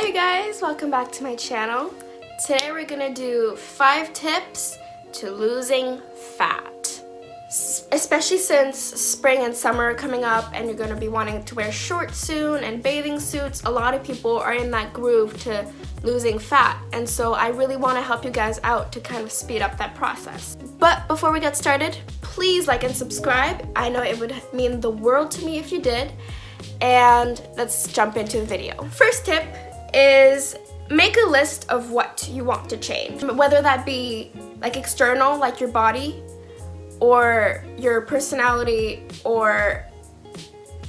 you guys, welcome back to my channel. Today we're gonna do 5 tips to losing fat. Especially since spring and summer are coming up and you're gonna be wanting to wear shorts soon and bathing suits, a lot of people are in that groove to losing fat, and so I really want to help you guys out to kind of speed up that process. But before we get started, please like and subscribe. I know it would mean the world to me if you did. And let's jump into the video. First tip is make a list of what you want to change, whether that be like external, like your body, or your personality, or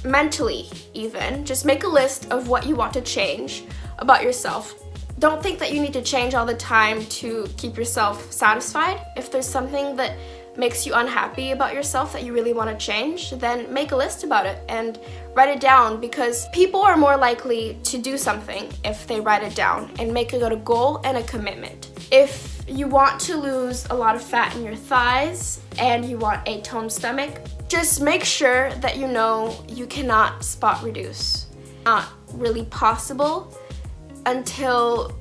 mentally even. Just make a list of what you want to change about yourself. Don't think that you need to change all the time to keep yourself satisfied. If there's something that makes you unhappy about yourself that you really want to change, then make a list about it and write it down, because people are more likely to do something if they write it down and make it a goal and a commitment. If you want to lose a lot of fat in your thighs and you want a toned stomach, just make sure that you know you cannot spot reduce. Not really possible until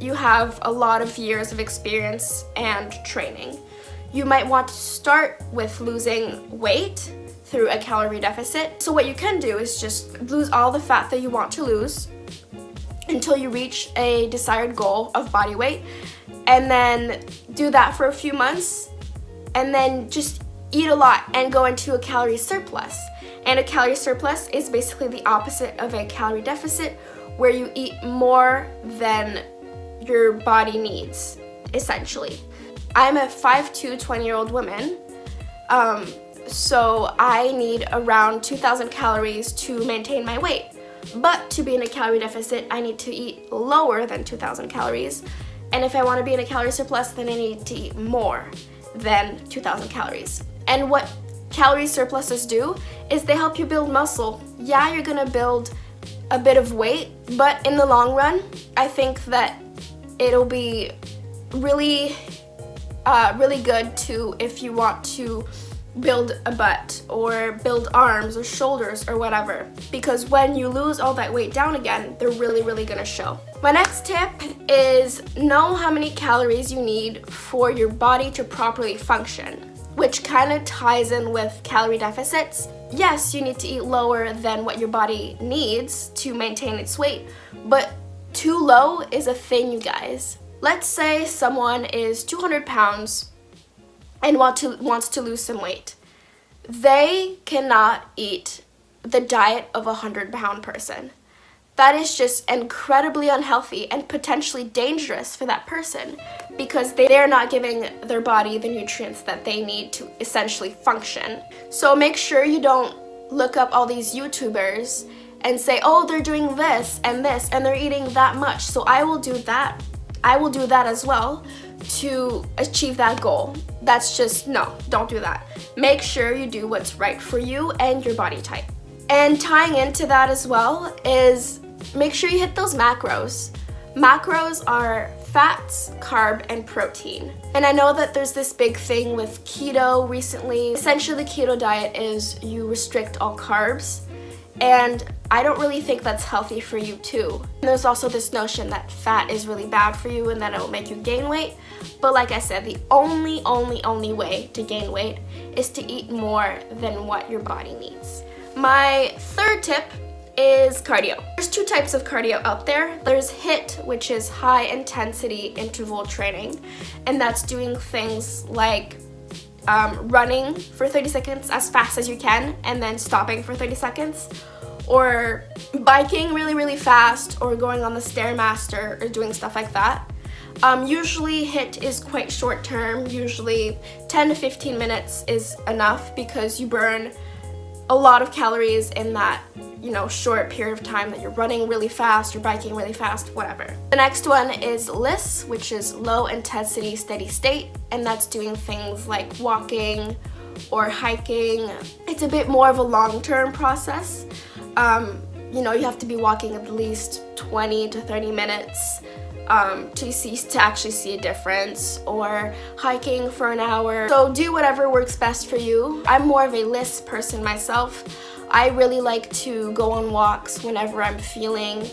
you have a lot of years of experience and training. You might want to start with losing weight through a calorie deficit. So what you can do is just lose all the fat that you want to lose until you reach a desired goal of body weight, and then do that for a few months, and then just eat a lot and go into a calorie surplus. And a calorie surplus is basically the opposite of a calorie deficit, where you eat more than your body needs, essentially. I'm a 5'2", 20-year-old woman, so I need around 2,000 calories to maintain my weight. But to be in a calorie deficit, I need to eat lower than 2,000 calories. And if I want to be in a calorie surplus, then I need to eat more than 2,000 calories. And what calorie surpluses do is they help you build muscle. Yeah, you're gonna build a bit of weight, but in the long run, I think that it'll be really good too if you want to build a butt or build arms or shoulders or whatever, because when you lose all that weight down again, they're really gonna show. My next tip is know how many calories you need for your body to properly function, which kind of ties in with calorie deficits. Yes, you need to eat lower than what your body needs to maintain its weight, but too low is a thing, you guys. Let's say someone is 200 pounds and wants to lose some weight. They cannot eat the diet of a 100-pound person. That is just incredibly unhealthy and potentially dangerous for that person, because they're not giving their body the nutrients that they need to essentially function. So make sure you don't look up all these YouTubers and say, oh, they're doing this and they're eating that much, so I will do that. I will do that as well to achieve that goal. That's just, no, don't do that. Make sure you do what's right for you and your body type. And tying into that as well is make sure you hit those macros. Macros are fats, carb, and protein. And I know that there's this big thing with keto recently. Essentially, the keto diet is you restrict all carbs, and I don't really think that's healthy for you too. And there's also this notion that fat is really bad for you and that it will make you gain weight. But like I said, the only way to gain weight is to eat more than what your body needs. My third tip is cardio. There's 2 types of cardio out there. There's HIIT, which is high intensity interval training, and that's doing things like running for 30 seconds as fast as you can and then stopping for 30 seconds, or biking really fast, or going on the Stairmaster, or doing stuff like that. Usually HIIT is quite short term. Usually 10 to 15 minutes is enough, because you burn a lot of calories in that, short period of time that you're running really fast, you're biking really fast, whatever. The next one is LISS, which is low intensity steady state, and that's doing things like walking or hiking. It's a bit more of a long-term process. You have to be walking at least 20 to 30 minutes to actually see a difference, or hiking for an hour. So do whatever works best for you. I'm more of a LISS person myself. I really like to go on walks whenever I'm feeling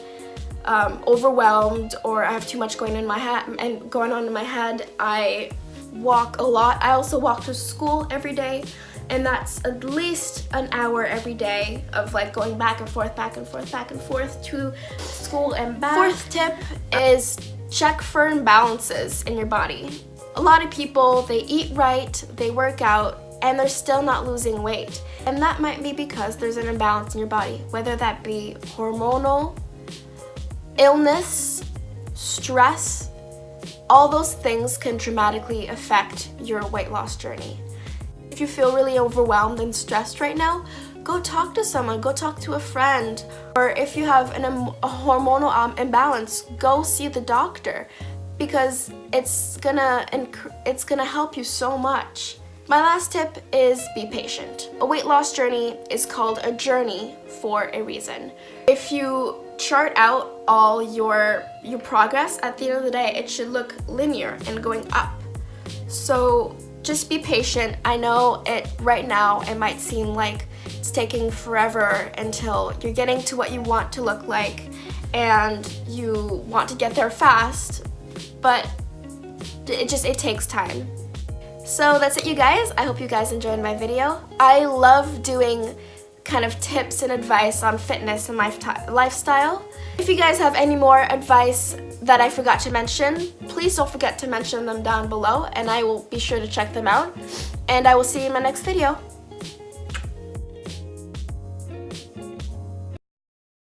overwhelmed or I have too much going on in my head, I walk a lot. I also walk to school every day, and that's at least an hour every day of like going back and forth to school and back. Fourth tip is check for imbalances in your body. A lot of people, they eat right, they work out, and they're still not losing weight. And that might be because there's an imbalance in your body, whether that be hormonal, illness, stress. All those things can dramatically affect your weight loss journey. If you feel really overwhelmed and stressed right now, go talk to someone, go talk to a friend. Or if you have a hormonal imbalance, go see the doctor, because it's gonna help you so much. My last tip is be patient. A weight loss journey is called a journey for a reason. If you chart out all your progress, at the end of the day, it should look linear and going up. So just be patient. I know right now it might seem like it's taking forever until you're getting to what you want to look like and you want to get there fast, but it takes time. So that's it, you guys. I hope you guys enjoyed my video. I love doing kind of tips and advice on fitness and lifestyle. If you guys have any more advice that I forgot to mention, please don't forget to mention them down below, and I will be sure to check them out. And I will see you in my next video.